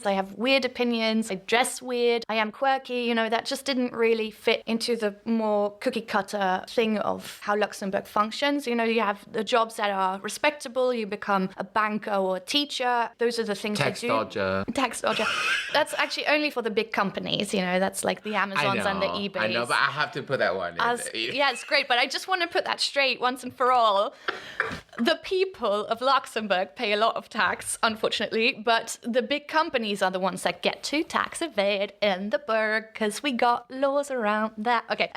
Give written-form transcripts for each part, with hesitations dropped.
I have weird opinions. I dress weird. I am quirky. You know, that just didn't really fit into the more cookie cutter thing of how Luxembourg functions. You know, you have the jobs that are respectable. You become a banker or a teacher. Those are the things Tax you do. dodger. Tax dodger. That's actually only for the big companies. You know, that's like the Amazons and the eBays. I know, but I have to put that one in. Yeah, it's great, but I just want to put that straight once and for all. The people of Luxembourg pay a lot of tax, unfortunately, but the big companies are the ones that get to tax evade in the burg because we got laws around that. Okay.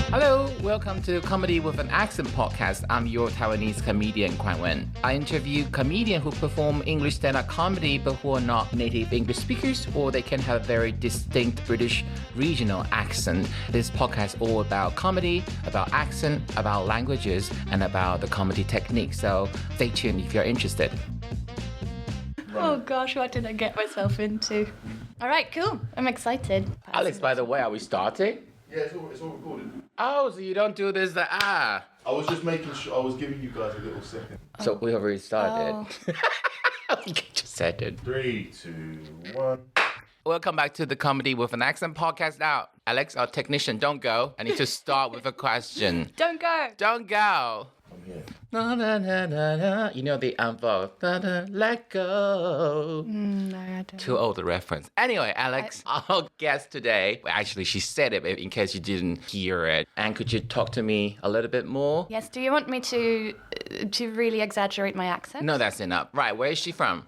Hello, welcome to Comedy with an Accent podcast. I'm your Taiwanese comedian, Kuan-wen. I interview comedians who perform English stand-up comedy but who are not native English speakers, or they can have a very distinct British regional accent. This podcast is all about comedy, about accent, about languages, and about the comedy technique. So stay tuned if you're interested. Oh gosh, what did I get myself into? All right, cool. I'm excited. Alex, by the way, are we starting? Yeah, it's all recorded. Oh, so you don't do this, I was just making sure, I was giving you guys a little second. So we already started. You just said it. 3, 2, 1. Welcome back to the Comedy with an Accent podcast. Now, Alex, our technician, don't go. I need to start with a question. Don't go. Don't go. I'm here. Na, na, na, na, na. You know the vote. Let go. No, I don't. Too old a reference. Anyway, Alex, our guest today, well, actually, she said it in case you didn't hear it. And could you talk to me a little bit more? Yes, do you want me to really exaggerate my accent? No, that's enough. Right, where is she from?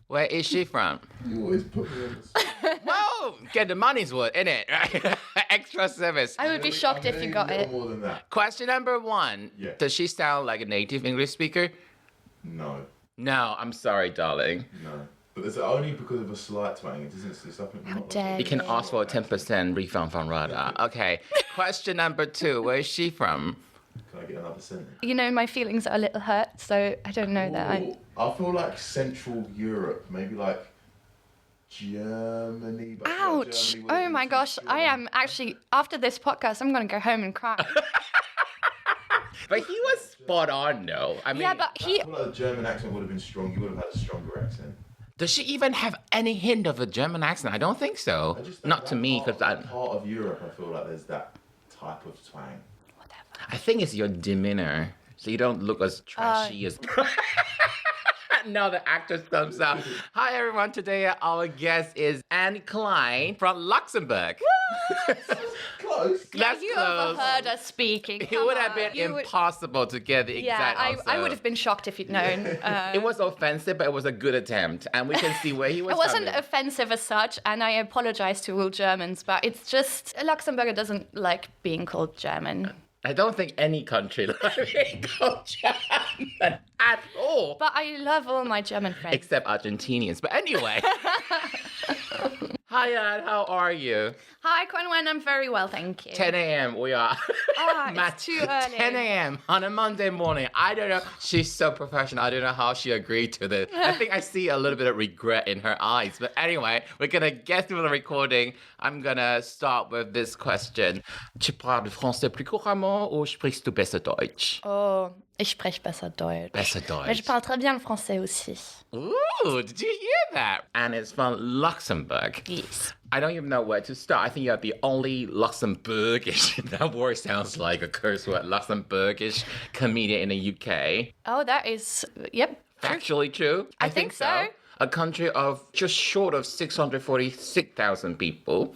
Where is she from? You always put me on the spot. Whoa! Get the money's worth, innit? Right? Extra service. I would be shocked if you got it. More than that. Question number 1. Yeah. Does she sound like a native English speaker? No. No, I'm sorry, darling. No. But it's only because of a slight twang. It doesn't. It's nothing. How dare You can ask for a 10% refund from Rada. Okay. Question number 2. Where is she from? Can I get another sentence? You know, my feelings are a little hurt, so I don't know that. Ooh, I feel like Central Europe, maybe like Germany. But Ouch! Germany would've Oh been my too gosh, strong. I am actually, after this podcast, I'm going to go home and cry. But he was spot on, though. I mean, Yeah, but I feel like the German accent would have been strong. You would have had a stronger accent. does she even have any hint of a German accent? I don't think so. I just think Not to that me, part- because I... that part of Europe, I feel like there's that type of twang. I think it's your demeanor. So you don't look as trashy as... Now the actress comes out. Hi, everyone. Today, our guest is Anne Klein from Luxembourg. Close. That's you close. overheard us speaking. It would have been impossible to get the exact answer. I would have been shocked if you'd known. It was offensive, but it was a good attempt. And we can see where he was It wasn't coming. offensive as such, and I apologize to all Germans, but it's just, a Luxembourger doesn't like being called German. I don't think any country likes being called German at all. But I love all my German friends. Except Argentinians. But anyway. Hi, Anne. How are you? Hi, Kuan-wen. I'm very well, thank you. 10 a.m. we are. It's too early. 10 a.m. on a Monday morning. I don't know. She's so professional. I don't know how she agreed to this. I think I see a little bit of regret in her eyes. But anyway, we're going to get through the recording. I'm going to start with this question. Tu parles français plus couramment ou sprichst du besser Deutsch? Oh, ich spreche besser Deutsch. Besser Deutsch. Mais je parle très bien le français aussi. Ooh, did you hear that? And it's from Luxembourg. Yes. I don't even know where to start. I think you're the only Luxembourgish, that word sounds like a curse word, Luxembourgish comedian in the UK. Oh, that is, yep. Factually true? I think so. A country of just short of 646,000 people.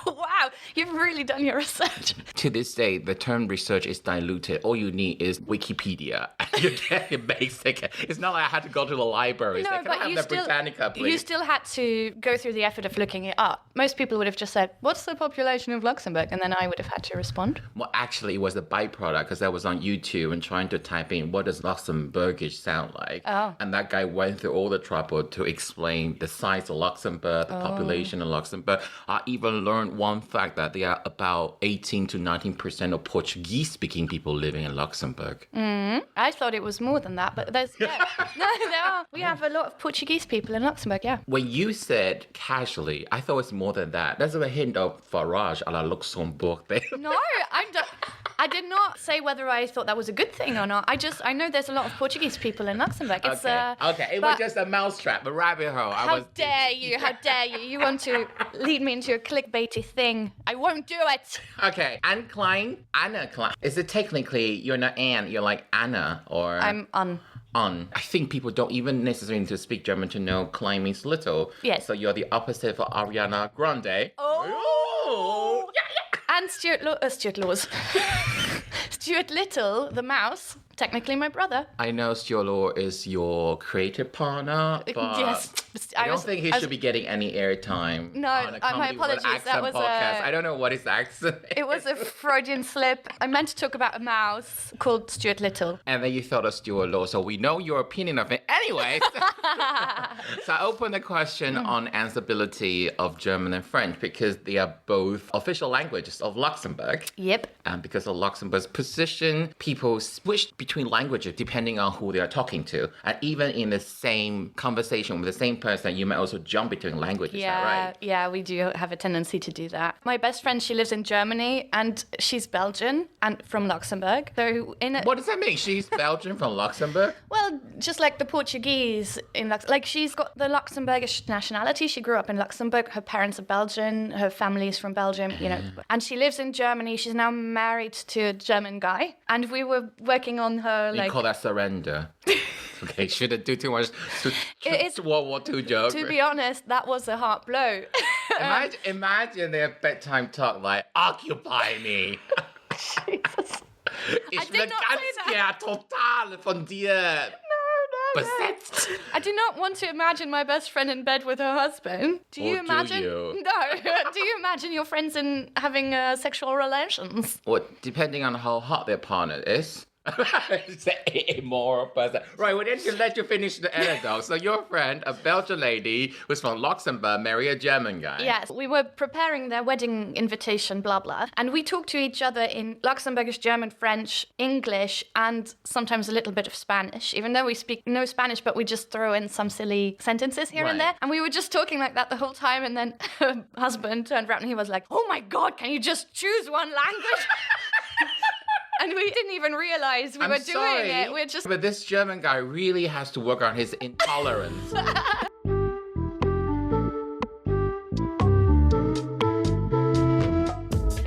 Wow, you've really done your research. To this day, the term research is diluted. All you need is Wikipedia. You get it basic. It's not like I had to go to the library. No, Can but I have you the still, Britannica, please? you still had to go through the effort of looking it up. Most people would have just said, what's the population of Luxembourg? And then I would have had to respond. Well, actually, it was a byproduct because I was on YouTube and trying to type in what does Luxembourgish sound like. Oh. And that guy went through all the trouble to explain the size of Luxembourg, the population of Luxembourg. I even learned one fact that there are about 18 to 19% of Portuguese-speaking people living in Luxembourg. I thought it was more than that, but there's, yeah. No, there are. We have a lot of Portuguese people in Luxembourg, yeah. When you said casually, I thought it's more than that. That's a hint of Farage à la Luxembourg thing. No, I did not say whether I thought that was a good thing or not. I know there's a lot of Portuguese people in Luxembourg. It's, Okay. It was just a mousetrap, a rabbit hole. How dare you? How dare you? You want to lead me into a clickbaity thing. I won't do it. Okay. Anne Klein. Anne Klein. Is it technically, you're not Anne, you're like Anna, or... I'm on. I think people don't even necessarily need to speak German to know Klein means little. Yes. So you're the opposite for Ariana Grande. Oh. Yeah. And Stuart Laws. Stuart Little, the mouse, technically my brother. I know Stuart Law is your creative partner, but yes. I don't think he should be getting any airtime. No, on a my Comedy with an apologies. That Accent was podcast. I don't know what his accent is. It was a Freudian slip. I meant to talk about a mouse called Stuart Little. And then you thought of Stuart Law, so we know your opinion of it. Anyway, so I open the question on Anne's ability of German and French because they are both official languages of Luxembourg. Yep. And because of Luxembourg's position, people switch between languages depending on who they are talking to. And even in the same conversation with the same person, you might also jump between languages. Yeah, is that right? yeah, we do have a tendency to do that. My best friend, she lives in Germany and she's Belgian and from Luxembourg. So What does that mean? She's Belgian from Luxembourg? Well, just like the Portuguese in like she's got the Luxembourgish nationality. She grew up in Luxembourg. Her parents are Belgian. Her family is from Belgium, you know. And she lives in Germany. She's now married to a German guy. And we were working on her You call that surrender. Okay, shouldn't do too much World War II joke. To be honest, that was a hard blow. Imagine their bedtime talk like, occupy me. Jesus. Ich did bin not ganz say that. total von dir besetzt. I do not want to imagine my best friend in bed with her husband. Do you Or do imagine? you? No. Do you imagine your friends in having sexual relations? Well, depending on how hot their partner is. It's an immoral person. Right, well, then let you finish the anecdote. So your friend, a Belgian lady who's from Luxembourg, married a German guy. Yes, we were preparing their wedding invitation, blah, blah. And we talked to each other in Luxembourgish, German, French, English, and sometimes a little bit of Spanish, even though we speak no Spanish, but we just throw in some silly sentences here and Right. there. And we were just talking like that the whole time. And then her husband turned around and he was like, oh my God, can you just choose one language? And we didn't even realize we were doing it. We're just... But this German guy really has to work on his intolerance.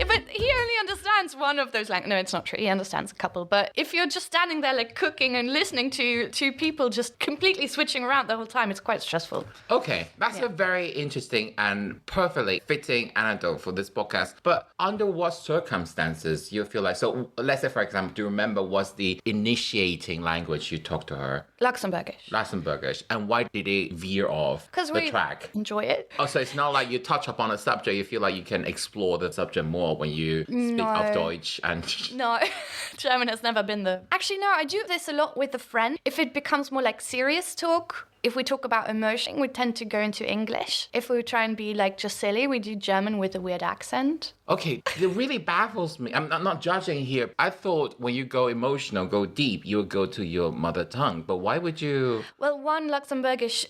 But he only understands one of those languages. No, it's not true. He understands a couple. But if you're just standing there like cooking and listening to people just completely switching around the whole time, it's quite stressful. Okay, that's a very interesting and perfectly fitting anecdote for this podcast. But under what circumstances you feel like, so let's say, for example, do you remember what's the initiating language you talked to her? Luxembourgish. Luxembourgish. And why did it veer off Because the we track? enjoy it. Oh, so it's not like you touch upon a subject, you feel like you can explore the subject more when you speak of Deutsch and... No, German has never been the... Actually, no, I do this a lot with a friend. If it becomes more like serious talk, if we talk about emotion, we tend to go into English. If we try and be like just silly, we do German with a weird accent. Okay, it really baffles me. I'm not judging here. I thought when you go emotional, go deep, you would go to your mother tongue. But why would you... Well, one, Luxembourgish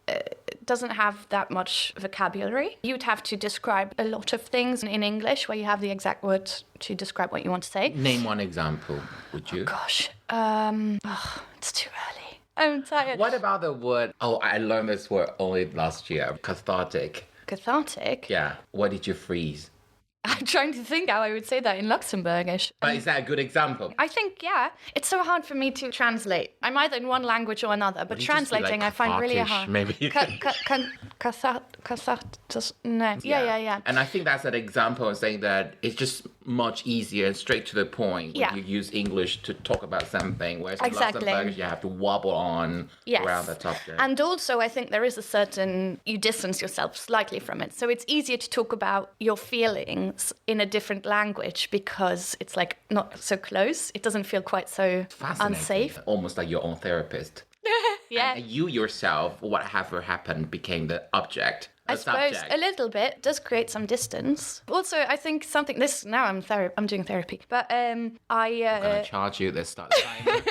doesn't have that much vocabulary. You'd have to describe a lot of things in English where you have the exact words to describe what you want to say. Name one example, would you? Gosh, it's too early. I'm tired. What about the word... Oh, I learned this word only last year. Cathartic. Cathartic? Yeah. What did you freeze? I'm trying to think how I would say that in Luxembourgish. But is that a good example? I think, yeah. It's so hard for me to translate. I'm either in one language or another, but translating I find really hard. Maybe. No. Yeah. And I think that's an example of saying that it's just much easier and straight to the point when you use English to talk about something, whereas in Luxembourgish you have to wobble on around the topic. And also I think there is a certain, you distance yourself slightly from it. So it's easier to talk about your feelings in a different language because it's like not so close. It doesn't feel quite so unsafe. Almost like your own therapist. Yeah. And you yourself, whatever happened, became the object I suppose subject. a little bit does create some distance. Also, I think something. This now I'm doing therapy, but I'm gonna charge you this start time.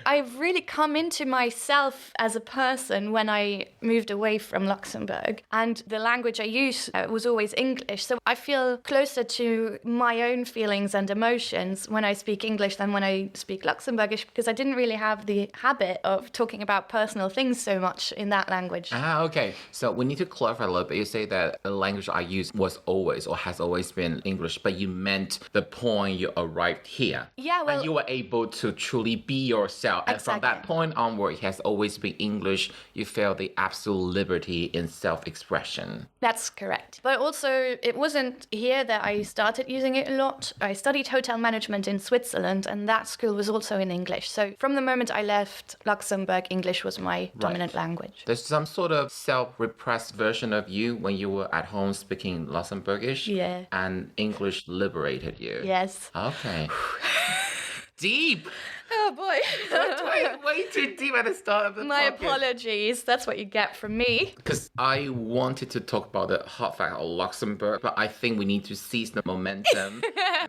I've really come into myself as a person when I moved away from Luxembourg, and the language I used was always English. So I feel closer to my own feelings and emotions when I speak English than when I speak Luxembourgish, because I didn't really have the habit of talking about personal things so much in that language. Okay. So we need to clarify a little bit. You say that the language I use was always or has always been English, but you meant the point you arrived here. Yeah, well, and you were able to truly be yourself. And from that point onward, it has always been English. You felt the absolute liberty in self-expression. That's correct. But also, it wasn't here that I started using it a lot. I studied hotel management in Switzerland, and that school was also in English. So from the moment I left Luxembourg, English was my dominant language. There's some sort of self-repressed version of you when you were at home speaking Luxembourgish. Yeah. And English liberated you. Yes. Okay. Deep. Oh boy. way too deep at the start of the My podcast. apologies. That's what you get from me. Because I wanted to talk about the hot fact of Luxembourg, but I think we need to seize the momentum.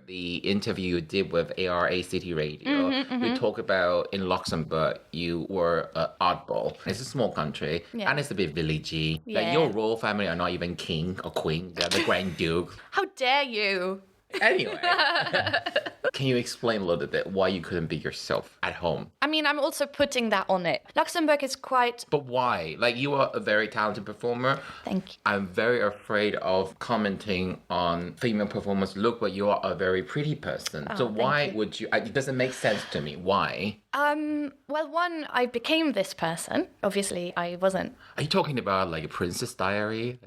The interview you did with ARACT Radio, we talk about in Luxembourg, you were an oddball. It's a small country, and it's a bit villagey. Like Yeah. your royal family are not even king or queen, they're the Grand Duke. How dare you? Anyway, can you explain a little bit why you couldn't be yourself at home? I mean, I'm also putting that on it. Luxembourg is quite... But why? Like, you are a very talented performer. Thank you. I'm very afraid of commenting on female performers' look, but you are a very pretty person. So why would you... It doesn't make sense to me. Why? Well, one, I became this person. Obviously, I wasn't. Are you talking about, like, a Princess Diary?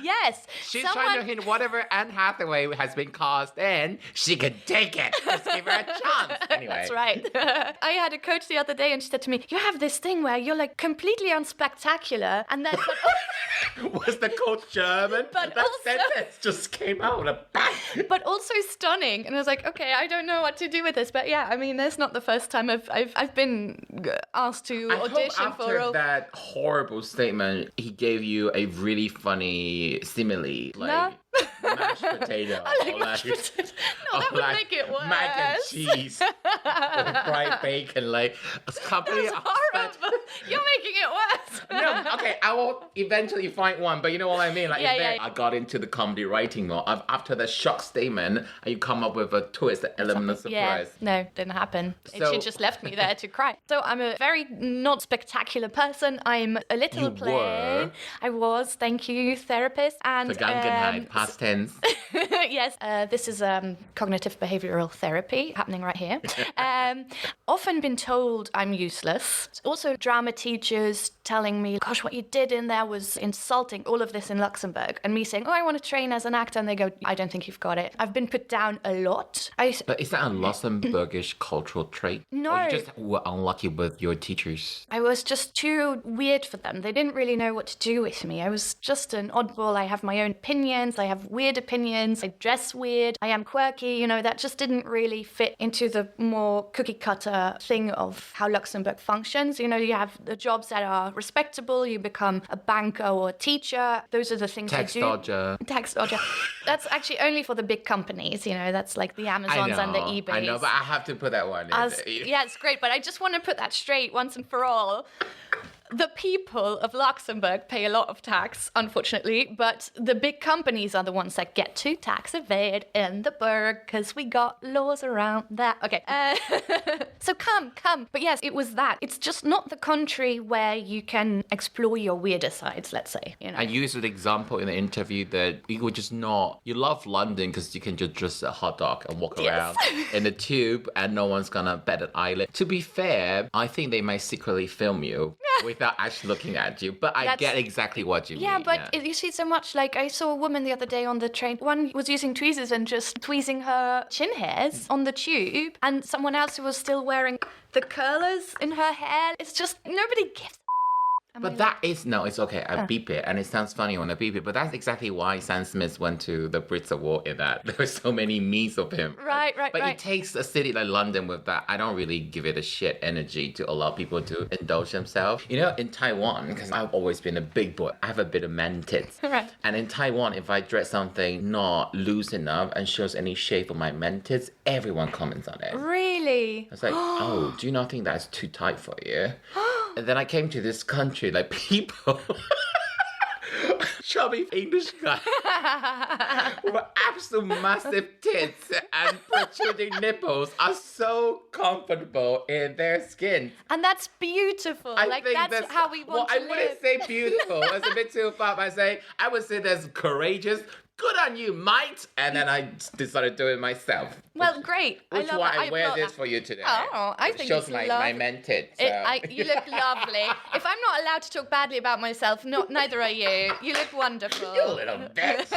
Yes. She's trying to hint whatever Anne Hathaway has been cast in, she can take it. Just give her a chance. Anyway. That's right. I had a coach the other day and she said to me, you have this thing where you're like completely unspectacular and then... Was the coach German? But that also- sentence just came out with a bang. but also stunning. And I was like, okay, I don't know what to do with this. But yeah, I mean, that's not the first time I've been asked to audition for a After role. that horrible statement, he gave you a really funny simile, like mashed potato. like mashed potato. No, that would make it worse. Mac and cheese or fried bacon, like a company. It's horrible. You're making it worse. No, okay, I will eventually find one, but you know what I mean? Like, I got into the comedy writing more. After that shock statement, you come up with a twist, an element of surprise. Yeah, no, didn't happen. So- She just left me there to cry. So I'm a very not spectacular person. I'm a little You plain. were? I was, thank you, therapist. And Vergangenheit, past tense. yes, this is cognitive behavioral therapy happening right here. Often been told I'm useless. Also, drama teachers telling me, gosh, what you did in there was insulting, all of this in Luxembourg. And me saying, oh, I want to train as an actor. And they go, I don't think you've got it. I've been put down a lot. But is that a Luxembourgish cultural trait? No. Or you just were unlucky with your teachers? I was just too weird for them. They didn't really know what to do with me. I was just an oddball. I have my own opinions. I have weird opinions. I dress weird. I am quirky. You know, that just didn't really fit into the more cookie cutter thing of how Luxembourg functions. You know, you have the jobs that are respectable. You become a banker or a teacher. Those are the things Tax you do. dodger. Tax dodger. That's actually only for the big companies. You know, that's like the Amazons and the eBays. I know, but I have to put that one in. Yeah, it's great, but I just want to put that straight once and for all. The people of Luxembourg pay a lot of tax, unfortunately, but the big companies are the ones that get to tax evade in the burg because we got laws around that. Okay, so come. But yes, it was that. It's just not the country where you can explore your weirder sides, let's say. You know. I used an example in the interview that you would just not... You love London because you can just dress a hot dog and walk around in the tube and no one's gonna bat an eyelid. To be fair, I think they might secretly film you without actually looking at you. But I get exactly what you mean. Yeah, but you see so much, like I saw a woman the other day on the train. One was using tweezers and just tweezing her chin hairs on the tube. And someone else who was still wearing the curlers in her hair. It's just, nobody gives But that is, no, it's okay. I beep it, and it sounds funny when I beep it. But that's exactly why Sam Smith went to the Brits Award in that. There were so many memes of him. Right. But it takes a city like London with that. I don't really give it a shit energy to allow people to indulge themselves. You know, in Taiwan, because I've always been a big boy, I have a bit of man tits. Right. And in Taiwan, if I dress something not loose enough and shows any shape of my man tits, everyone comments on it. Really? It's like, oh, do you not think that's too tight for you? And then I came to this country, like people, chubby English guy with absolute massive tits and protruding nipples are so comfortable in their skin. And that's beautiful. That's how we want to live. I wouldn't say beautiful. That's a bit too far. But I would say that's courageous. Good on you, mate. And then I decided to do it myself. Well, great. Which I love why that. I wear this for you today. Oh, I think it shows it's my lovely. men tits. You look lovely. If I'm not allowed to talk badly about myself, neither are you. You look wonderful. You little bitch.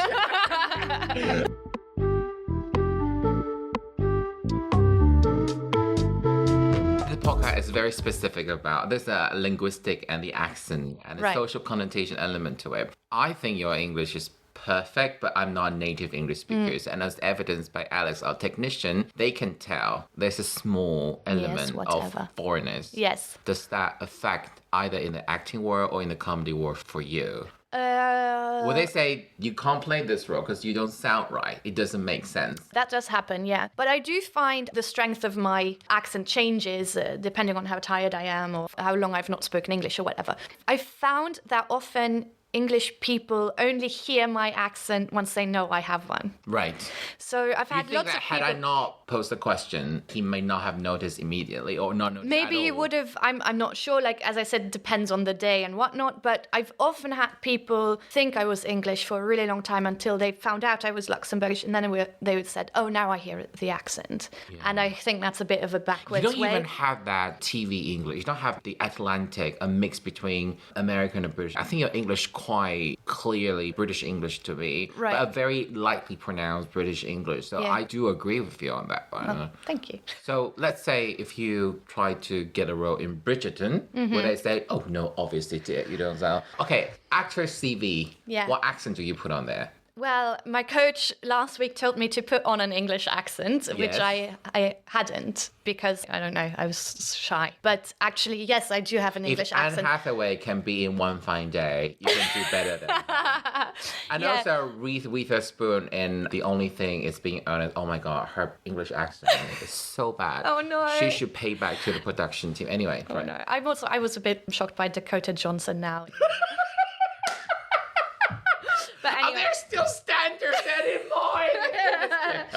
The podcast is very specific about there's a linguistic and the accent and the social connotation element to it. I think your English is perfect, but I'm not a native English speaker. And as evidenced by Alex, our technician, they can tell there's a small element of foreigners. Yes. Does that affect either in the acting world or in the comedy world for you? Well, they say you can't play this role because you don't sound right. It doesn't make sense. That does happen, yeah. But I do find the strength of my accent changes depending on how tired I am or how long I've not spoken English or whatever. I found that often English people only hear my accent once they know I have one. Right. So I've had lots of people... Had I not posed a question, he may not have noticed immediately or not noticed Maybe at he all. would have. I'm not sure. Like, as I said, it depends on the day and whatnot. But I've often had people think I was English for a really long time until they found out I was Luxembourgish. And then they would said, oh, now I hear the accent. Yeah. And I think that's a bit of a backwards way. You don't even have that TV English. You don't have the Atlantic, a mix between American and British. I think your English quite clearly British English to me, right. But a very lightly pronounced British English. So I do agree with you on that one. Oh, thank you. So let's say if you try to get a role in Bridgerton, would they say, oh no, obviously you don't sound. Okay, actor CV. Yeah. What accent do you put on there? Well, my coach last week told me to put on an English accent, which I hadn't because, I don't know, I was shy. But actually, yes, I do have an English accent. If Anne Hathaway can be in One Fine Day, you can do better than that. And also Reese Witherspoon in The Only Thing Is Being Earnest. Oh my God, her English accent is so bad. Oh no. She should pay back to the production team. Anyway. Oh no. I was a bit shocked by Dakota Johnson now. But anyway. Are there still standards anymore?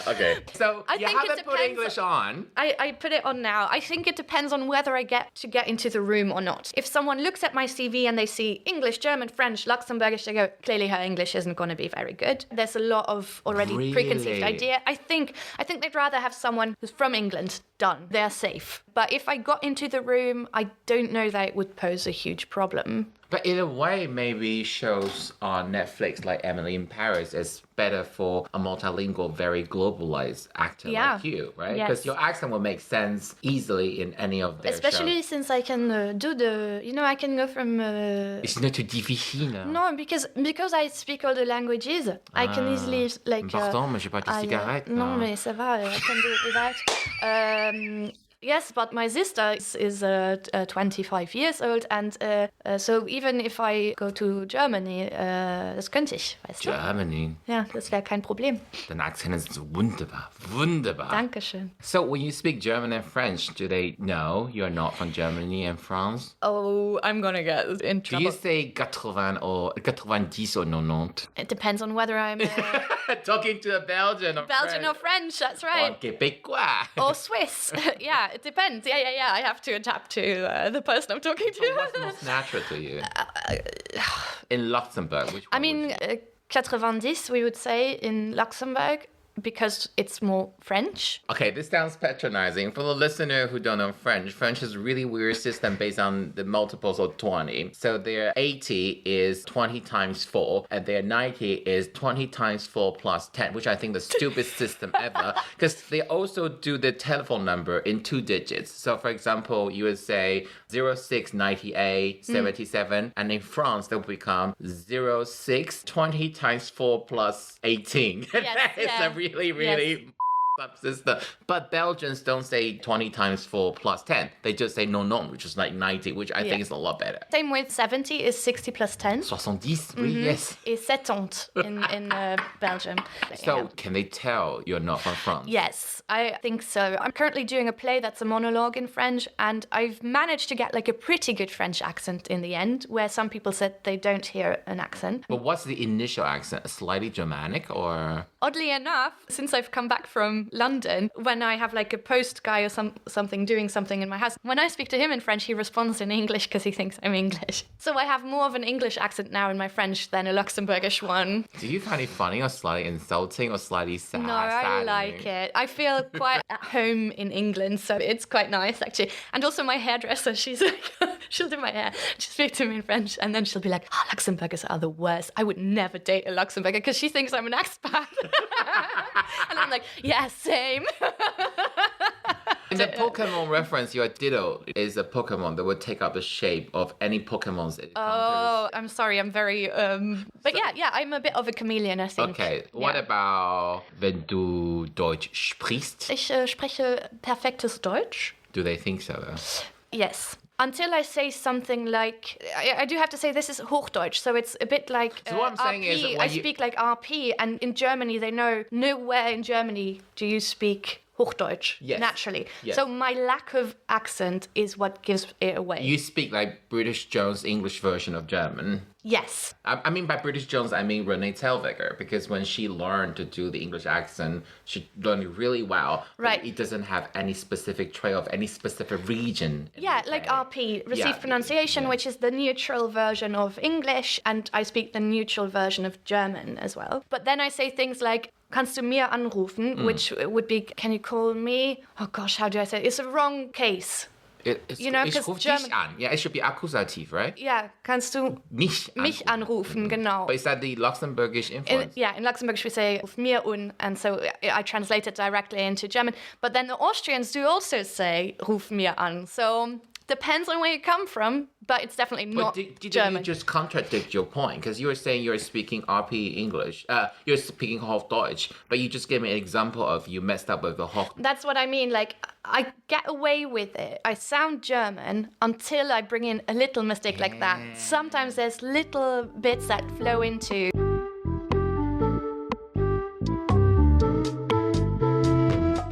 Okay. So you haven't put English on. I put it on now. I think it depends on whether I get into the room or not. If someone looks at my CV and they see English, German, French, Luxembourgish, they go, clearly her English isn't going to be very good. There's a lot of already preconceived idea. I think they'd rather have someone who's from England done. They're safe. But if I got into the room, I don't know that it would pose a huge problem. But in a way, maybe shows on Netflix like Emily in Paris is better for a multilingual, very globalized actor like you, right? Because your accent will make sense easily in any of their Especially shows. Since I can I can go from... It's not too difficile. No, because I speak all the languages. I can easily, like... Pardon, mais j'ai pas de cigarette. Non, mais ça va, I can do it without. Yes, but my sister is 25 years old, and so even if I go to Germany, das könnte ich, weißt du? Germany? Ja, das wäre kein Problem. Dein Akzent ist wunderbar, wunderbar. Dankeschön. So when you speak German and French, do they know you're not from Germany and France? Oh, I'm gonna get in trouble. Do you say 80 or 90 or 90? It depends on whether I'm... Talking to a Belgian or Belgian or French, that's right. Or Québécois. Or Swiss. Yeah, it depends. Yeah. I have to adapt to the person I'm talking to. So what's most natural to you? In Luxembourg, which one? I mean, 90, we would say in Luxembourg. because it's more French. Okay, this sounds patronizing. For the listener who don't know French is a really weird system based on the multiples of 20. So their 80 is 20 times 4, and their 90 is 20 times 4 plus 10, which I think the stupidest system ever. Because they also do the telephone number in 2 digits. So for example, you would say 0698 77, and in France, they'll become 06 20 times 4 plus 18. Yes, It's yeah. a really up system. But Belgians don't say 20 times 4 plus 10. They just say non, which is like 90, which I think is a lot better. Same with 70 is 60 plus 10. 70, oui, yes. Is 70 in Belgium. So can they tell you're not from France? Yes, I think so. I'm currently doing a play that's a monologue in French, and I've managed to get like a pretty good French accent in the end, where some people said they don't hear an accent. But what's the initial accent? Slightly Germanic or? Oddly enough, since I've come back from London, when I have like a post guy or something doing something in my house, when I speak to him in French, he responds in English because he thinks I'm English. So I have more of an English accent now in my French than a Luxembourgish one. Do you find it funny or slightly insulting or slightly sad? No, I like it. I feel quite at home in England, so it's quite nice actually. And also my hairdresser, she's like, she'll do my hair. She'll speak to me in French, and then she'll be like, "Oh, Luxembourgers are the worst. I would never date a Luxembourger because she thinks I'm an expat." And I'm like, yeah, same. In the Pokemon reference, your Ditto is a Pokemon that would take up the shape of any Pokemons it encounters. Oh, I'm sorry, I'm very, but yeah, I'm a bit of a chameleon, I think. Okay, what about wenn du Deutsch sprichst? Ich spreche perfektes Deutsch. Do they think so though? Yes. Until I say something like, I do have to say this is Hochdeutsch, so it's a bit like So what I'm saying RP. is when I you- speak like RP, and in Germany they know nowhere in Germany do you speak Hochdeutsch Yes. naturally. Yes. So my lack of accent is what gives it away. You speak like British Jones' English version of German. Yes. I mean, by British Jones, I mean Renee Zellweger, because when she learned to do the English accent, she learned it really well. But Right. it doesn't have any specific trait of any specific region. in Yeah, the like UK. RP, received Yeah, pronunciation, yeah. which is the neutral version of English, and I speak the neutral version of German as well. But then I say things like, kannst du mir anrufen, which would be, can you call me? Oh gosh, how do I say it? It's a wrong case. It's, You know, ich 'cause ruf dich German- an. Yeah, it should be accusative, right? Yeah, kannst du Mich mich anrufen, genau. But is that the Luxembourgish influence? In Luxembourgish we say ruf mir un, and so I translate it directly into German. But then the Austrians do also say ruf mir an. So depends on where you come from, but it's definitely But not didn't German. you just contradict your point? Because you were saying you're speaking RP English. You're speaking Hochdeutsch, but you just gave me an example of you messed up with the Hoch. That's what I mean. Like, I get away with it. I sound German until I bring in a little mistake like that. Sometimes there's little bits that flow into.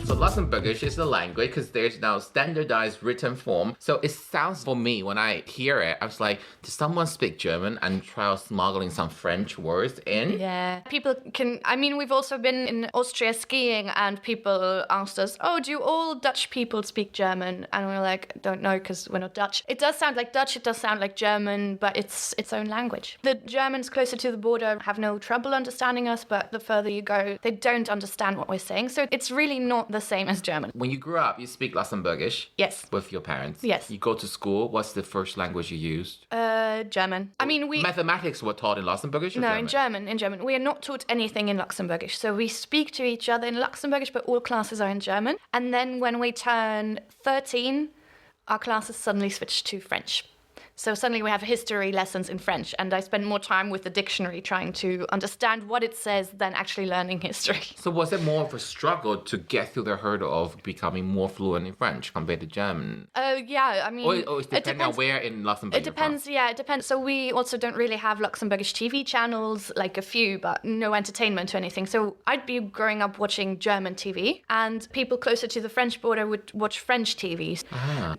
So Luxembourgish is the language because there's now standardized written form. So it sounds for me when I hear it, I was like, did someone speak German and try smuggling some French words in? Yeah. People can, I mean, we've also been in Austria skiing and people asked us, oh, do all Dutch people speak German? And we're like, don't know because we're not Dutch. It does sound like Dutch, it does sound like German, but it's its own language. The Germans closer to the border have no trouble understanding us, but the further you go, they don't understand what we're saying. So it's really not the same as German. When you grew up, you speak Luxembourgish? Yes. With your parents? Yes. You go to school, what's the first language you used? German. I mean, we... Mathematics were taught in Luxembourgish or No, German? in German. We are not taught anything in Luxembourgish. So we speak to each other in Luxembourgish, but all classes are in German. And then when we turn 13, our classes suddenly switch to French. So suddenly we have history lessons in French, and I spend more time with the dictionary trying to understand what it says than actually learning history. So was it more of a struggle to get through the hurdle of becoming more fluent in French compared to German? Yeah, I mean... Or it's depending on where in Luxembourg It depends, yeah, it depends. So we also don't really have Luxembourgish TV channels, like a few, but no entertainment or anything. So I'd be growing up watching German TV, and people closer to the French border would watch French TVs.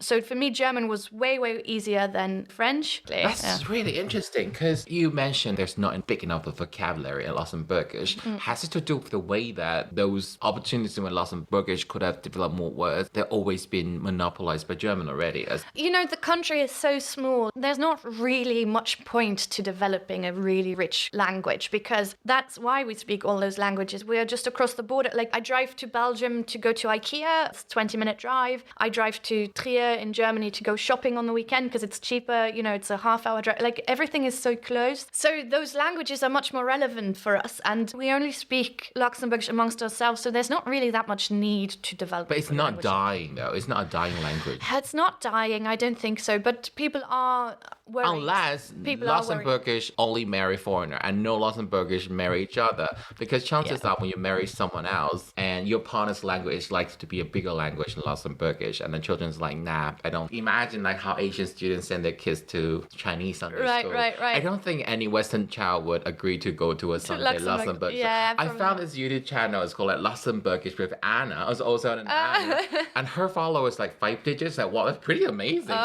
So for me, German was way, way easier than than French. That's really interesting because you mentioned there's not a big enough of vocabulary in Luxembourgish. Has it to do with the way that those opportunities in Luxembourgish could have developed more words? They've always been monopolized by German already. You know, the country is so small. There's not really much point to developing a really rich language because that's why we speak all those languages. We are just across the border. Like, I drive to Belgium to go to IKEA. It's a 20-minute drive. I drive to Trier in Germany to go shopping on the weekend because it's cheaper. You know, it's a half-hour drive. Like, everything is so close. So those languages are much more relevant for us. And we only speak Luxembourgish amongst ourselves. So there's not really that much need to develop. But it's not dying, though. It's not a dying language. It's not dying. I don't think so. But people are worried. Unless Luxembourgish only marry foreigner and no Luxembourgish marry each other. Because chances are when you marry someone else and your partner's language is likely to be a bigger language than Luxembourgish and the children's like, nah, I don't. Imagine like how Asian students send their kids to Chinese Sunday school. Right. I don't think any Western child would agree to go to a Sunday Luxembourg. Yeah, I found this YouTube channel. It's called like Luxembourgish with Anna. It's also an Anna. And her followers like 5 digits. Like, wow, that's pretty amazing.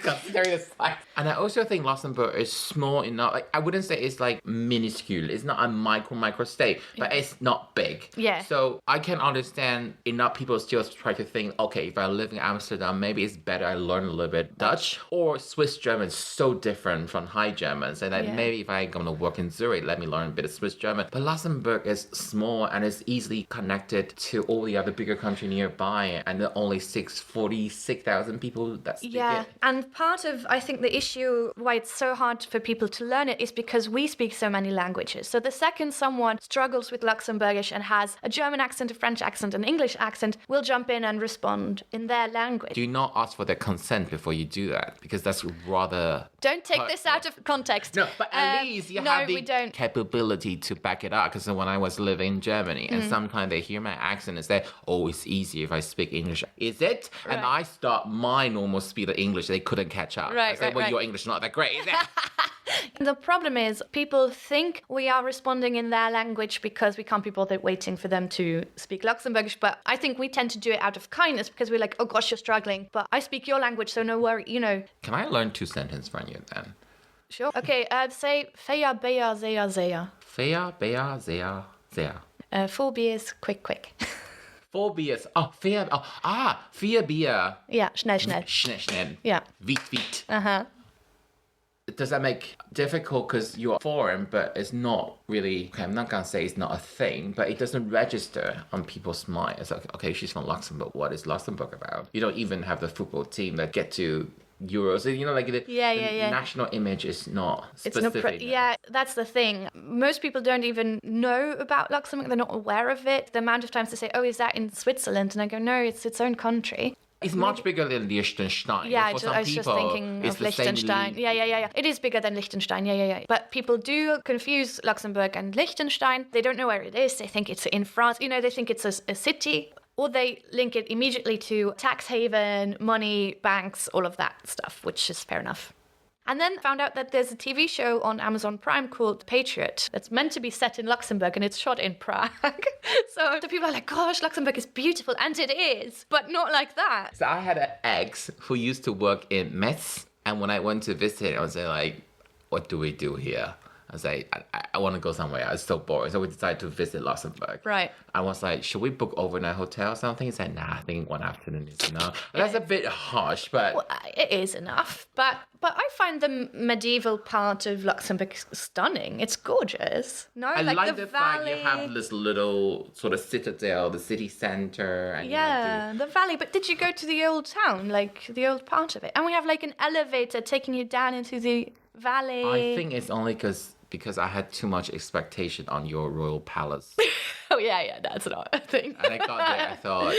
Considering the size. And I also think Luxembourg is small enough. Like, I wouldn't say it's like minuscule. It's not a micro state, but it's not big. Yeah. So I can understand enough people still try to think, okay, if I live in Amsterdam, maybe it's better I learn a little bit Dutch or Swiss German is so different from High German. So that maybe if I'm going to work in Zurich, let me learn a bit of Swiss German. But Luxembourg is small and it's easily connected to all the other bigger countries nearby. And there are only 46,000 people that speak it. And part of, I think, the issue why it's so hard for people to learn it is because we speak so many languages. So the second someone struggles with Luxembourgish and has a German accent, a French accent, an English accent, we'll jump in and respond in their language. Do not ask for their consent before you do that because that's rather... Don't take this out of context. No, but at least you have the capability to back it up. Because when I was living in Germany and sometimes they hear my accent and say, oh, it's easier if I speak English. Is it? Right. And I start my normal speed of English. They couldn't catch up. I said, your English is not that great, is it? The problem is people think we are responding in their language because we can't be bothered waiting for them to speak Luxembourgish. But I think we tend to do it out of kindness because we're like, oh gosh, you're struggling, but I speak your language, so no worry, you know. Can I learn 2 sentences from you then? Sure. Okay, say feia bea zea zea. Feia bea zea zea. 4 beers, quick. 4 beers. Oh, 4 Bier. Ja, schnell. Schnell. Ja. Wheat. Uh-huh. Does that make difficult because you're foreign, but it's not really, okay, I'm not going to say it's not a thing, but it doesn't register on people's mind. It's like, okay, she's from Luxembourg. What is Luxembourg about? You don't even have the football team that get to Euros. You know, like the national image is not specific. That's the thing. Most people don't even know about Luxembourg. They're not aware of it. The amount of times they say, oh, is that in Switzerland? And I go, no, it's its own country. It's much bigger than Liechtenstein. Yeah, I was just thinking of Liechtenstein. Yeah. It is bigger than Liechtenstein. Yeah. But people do confuse Luxembourg and Liechtenstein. They don't know where it is. They think it's in France. You know, they think it's a city. Or they link it immediately to tax haven, money, banks, all of that stuff, which is fair enough. And then found out that there's a TV show on Amazon Prime called Patriot that's meant to be set in Luxembourg and it's shot in Prague. So the people are like, gosh, Luxembourg is beautiful. And it is, but not like that. So I had an ex who used to work in Metz. And when I went to visit him, I was like, what do we do here? I was like, I want to go somewhere. It's so boring. So we decided to visit Luxembourg. Right. I was like, should we book overnight hotel or something? He said, nah, I think 1 afternoon is enough. That's a bit harsh, but... Well, it is enough. But I find the medieval part of Luxembourg stunning. It's gorgeous. No, I like the fact valley. you have this little sort of citadel, the city center. And the valley. But did you go to the old town, like the old part of it? And we have like an elevator taking you down into the valley. I think it's only because I had too much expectation on your royal palace. Oh, yeah, that's not a thing. And I got there, I thought,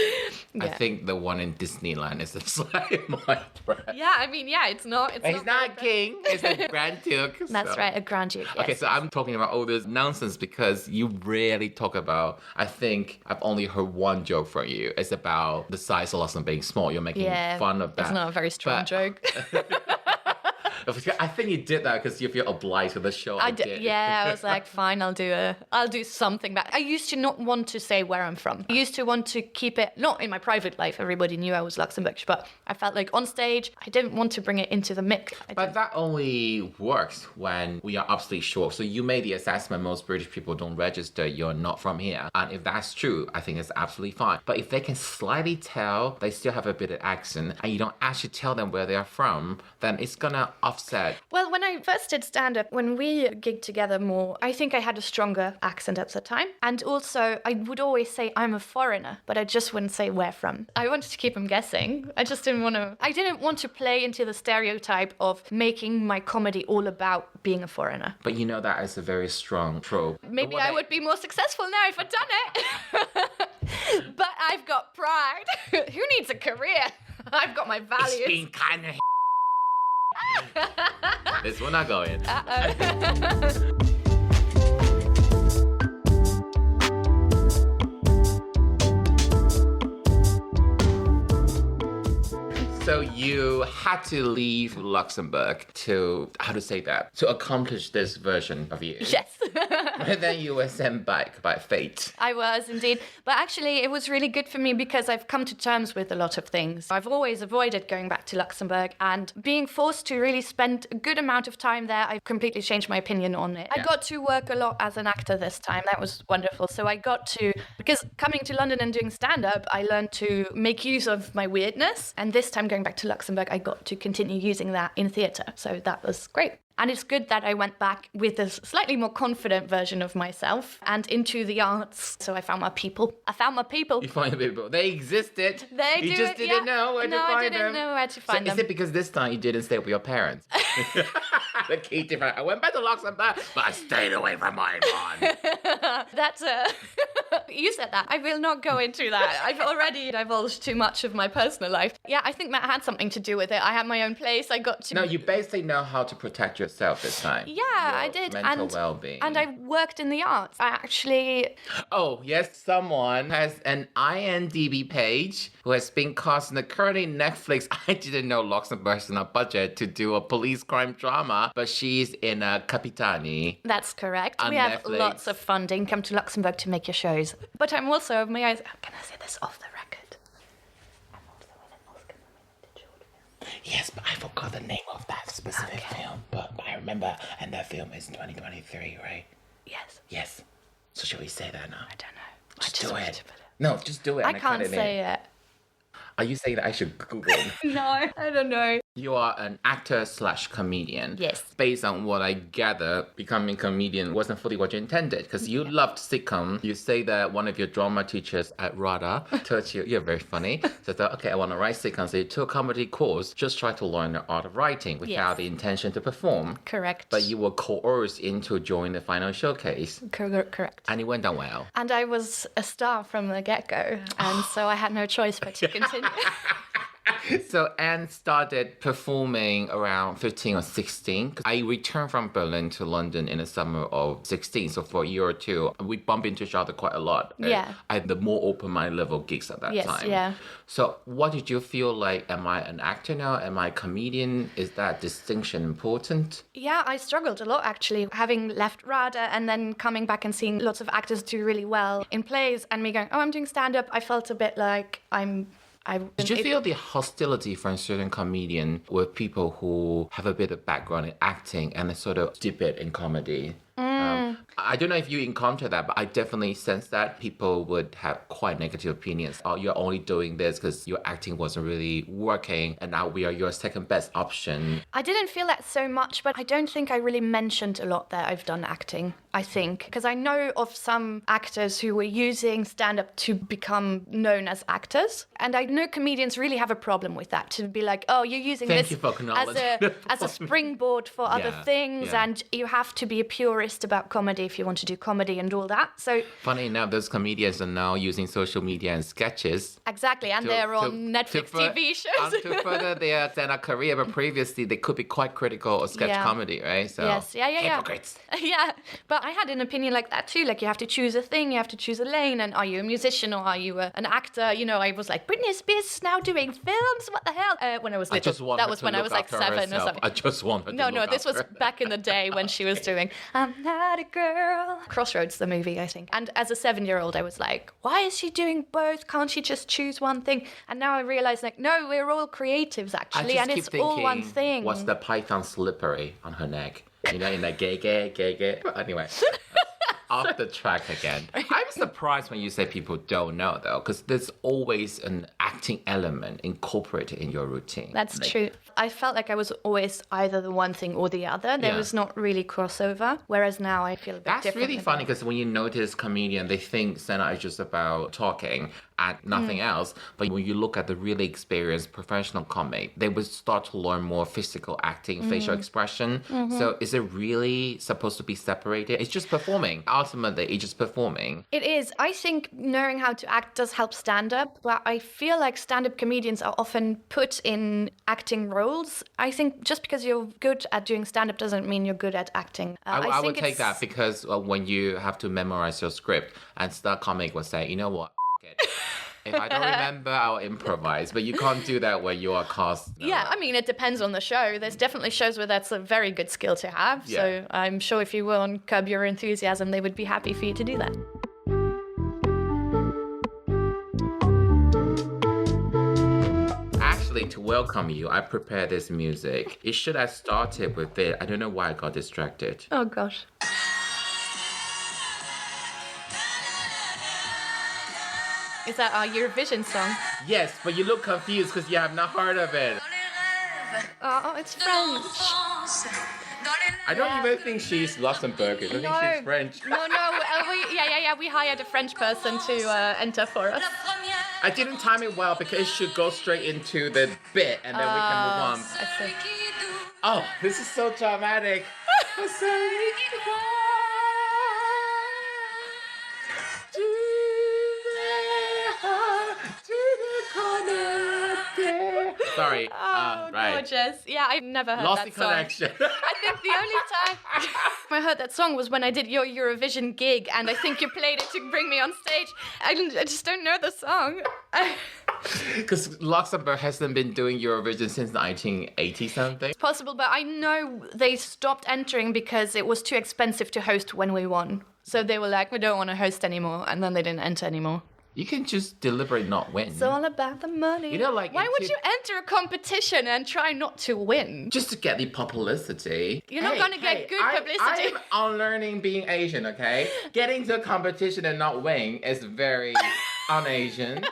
I think the one in Disneyland is just like my breath. Yeah, I mean, it's not. It's not a king, it's a Grand Duke. That's right, a Grand Duke, yes. Okay, so I'm talking about all this nonsense because you rarely talk about, I think I've only heard one joke from you. It's about the size of Luxembourg being small. You're making fun of that. It's not a very strong joke. I think you did that because you feel obliged with the show. I did. Yeah, I was like, fine, I'll do something. I used to not want to say where I'm from. I used to want to keep it, not in my private life, everybody knew I was Luxembourgish, but I felt like on stage, I didn't want to bring it into the mix. But that only works when we are absolutely sure. So you made the assessment most British people don't register, you're not from here. And if that's true, I think it's absolutely fine. But if they can slightly tell they still have a bit of accent and you don't actually tell them where they're from, then it's gonna offset. Well, when I first did stand-up, when we gigged together more, I think I had a stronger accent at the time. And also, I would always say I'm a foreigner, but I just wouldn't say where from. I wanted to keep them guessing. I didn't want to play into the stereotype of making my comedy all about being a foreigner. But you know that is a very strong trope. Maybe I would be more successful now if I'd done it. But I've got pride. Who needs a career? I've got my values. It's been kind of this one not going. So you had to leave Luxembourg to, how to say that, to accomplish this version of you. Yes. And then you were sent back by fate. I was indeed. But actually, it was really good for me because I've come to terms with a lot of things. I've always avoided going back to Luxembourg, and being forced to really spend a good amount of time there, I've completely changed my opinion on it. I got to work a lot as an actor this time. That was wonderful. So I got to, because coming to London and doing stand-up, I learned to make use of my weirdness. And this time going back to Luxembourg, I got to continue using that in theatre. So that was great. And it's good that I went back with a slightly more confident version of myself and into the arts. So I found my people. You found your people. They existed. You just didn't know where to find them. No, I didn't know where to find them. Is it because this time you didn't stay with your parents? The key difference. I went back to Luxembourg, but I stayed away from my mom. That's you said that. I will not go into that. I've already divulged too much of my personal life. Yeah, I think that had something to do with it. I had my own place. I got to... No, you basically know how to protect yourself this time. Yeah, I did. Mental well-being. And I worked in the arts. I actually... Oh, yes, someone has an IMDb page who has been cast in the currently Netflix. I didn't know Luxembourg's on a budget to do a police crime drama, but she's in Capitani. That's correct. On we have Netflix. Lots of funding. Come to Luxembourg to make your shows. But I'm also, can I say this off the record? I'm also in an Oscar-nominated short film. Yes, but I forgot the name of that specific film. But I remember, and that film is in 2023, right? Yes. Yes. So should we say that now? I don't know. Just I just do wanted it. to put it. No, just do it. I can't say it. Are you saying that I should Google? No, I don't know. You are an actor/comedian. Yes. Based on what I gather, becoming a comedian wasn't fully what you intended because you loved sitcom. You say that one of your drama teachers at RADA taught you, you're very funny. So I thought, okay, I want to write sitcoms. So you took a comedy course, just try to learn the art of writing without the intention to perform. Correct. But you were coerced into joining the final showcase. Correct. And it went down well. And I was a star from the get-go. And so I had no choice but to continue. So Anne started performing around 15 or 16. I returned from Berlin to London in the summer of 16. So for a year or two, we bumped into each other quite a lot. Yeah. I had the more open-minded level gigs at that time. Yeah. So what did you feel like? Am I an actor now? Am I a comedian? Is that distinction important? Yeah, I struggled a lot actually, having left RADA and then coming back and seeing lots of actors do really well in plays and me going, oh, I'm doing stand-up. I felt a bit like Did you feel the hostility from certain comedian with people who have a bit of background in acting and they sort of dip it in comedy? I don't know if you encounter that, but I definitely sense that people would have quite negative opinions. Oh, you're only doing this because your acting wasn't really working and now we are your second best option. I didn't feel that so much, but I don't think I really mentioned a lot that I've done acting, I think. Because I know of some actors who were using stand-up to become known as actors. And I know comedians really have a problem with that, to be like, oh, you're using this as a springboard for other things and you have to be a purist about comedy if you want to do comedy and all that. So funny enough, those comedians are now using social media and sketches. Exactly, and they're on Netflix TV shows. To further their stand-up career, but previously they could be quite critical of sketch comedy, right? So yes, yeah. Hypocrites. Yeah, but I had an opinion like that too. Like you have to choose a thing, you have to choose a lane, and are you a musician or are you an actor? You know, I was like, Britney Spears is now doing films. What the hell? When I was little, that was when I was like 7 or something. I just wanted. No, this was back in the day when she was doing I'm not a girl. Crossroads, the movie, I think. And as a 7-year-old, I was like, why is she doing both? Can't she just choose one thing? And now I realize, like, no, we're all creatives, actually. And it's all one thing. What's the python slippery on her neck? You know, in the gay. Anyway. Off the track again. I'm surprised when you say people don't know, though, because there's always an acting element incorporated in your routine. That's true. I felt like I was always either the one thing or the other. There was not really crossover, whereas now I feel a bit different. That's really funny, because when you notice comedian, they think stand-up is just about talking and nothing else. But when you look at the really experienced professional comic, they would start to learn more physical acting, facial expression. So is it really supposed to be separated? It's just performing. Ultimately, it's just performing. It is. I think knowing how to act does help stand-up, but I feel like stand-up comedians are often put in acting roles. I think just because you're good at doing stand-up doesn't mean you're good at acting. I would take that, because when you have to memorize your script, and stand-up comic will say, you know what, it. If I don't remember, I'll improvise. But you can't do that when you are cast. No. Yeah, I mean, it depends on the show. There's definitely shows where that's a very good skill to have. Yeah. So I'm sure if you were on Curb Your Enthusiasm, they would be happy for you to do that. Actually, to welcome you, I prepared this music. It should have started with it. I don't know why I got distracted. Oh, gosh. Is that our Eurovision song? Yes, but you look confused because you have not heard of it. Oh, it's French. I don't even think she's Luxembourgish. I think she's French. No. We hired a French person to enter for us. I didn't time it well, because it should go straight into the bit and then we can move on. I see. Oh, this is so dramatic. Sorry. Right. Gorgeous. Yeah, I've never heard Lost that the song. connection. I think the only time I heard that song was when I did your Eurovision gig, and I think you played it to bring me on stage. I just don't know the song. Because Luxembourg hasn't been doing Eurovision since 1980 something. It's possible, but I know they stopped entering because it was too expensive to host when we won. So they were like, we don't want to host anymore, and then they didn't enter anymore. You can just deliberately not win. It's all about the money. You know, like, why would you enter a competition and try not to win? Just to get the publicity. You're not going to get good publicity. I'm unlearning being Asian, okay? Getting to a competition and not win is very un-Asian.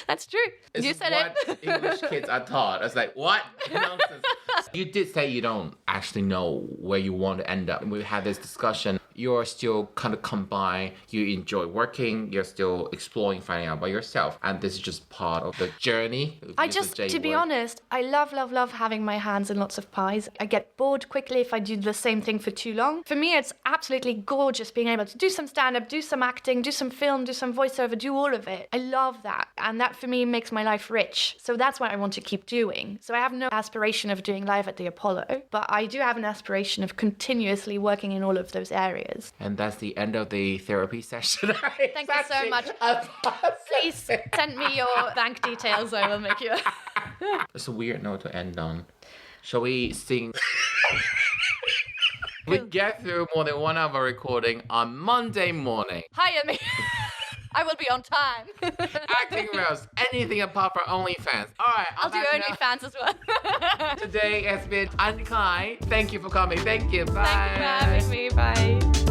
That's true. You said what English kids are taught. It's like, what? Nonsense. You did say you don't actually know where you want to end up. We had this discussion. You're still kind of combined. You enjoy working. You're still exploring, finding out about yourself. And this is just part of the journey. To be honest, I love having my hands in lots of pies. I get bored quickly if I do the same thing for too long. For me, it's absolutely gorgeous being able to do some stand-up, do some acting, do some film, do some voiceover, do all of it. I love that. And that for me makes my life rich. So that's what I want to keep doing. So I have no aspiration of doing live at the Apollo, but I do have an aspiration of continuously working in all of those areas. And that's the end of the therapy session. Thank you so much. Please send me your bank details. I will make you. It's a weird note to end on. Shall we sing? We get through more than 1 hour recording on Monday morning. Hire me. I will be on time. Acting roast, anything apart from OnlyFans. All right, I'll do OnlyFans as well. Today has been Anne Klein. Thank you for coming. Thank you. Bye. Thank you for having me. Bye.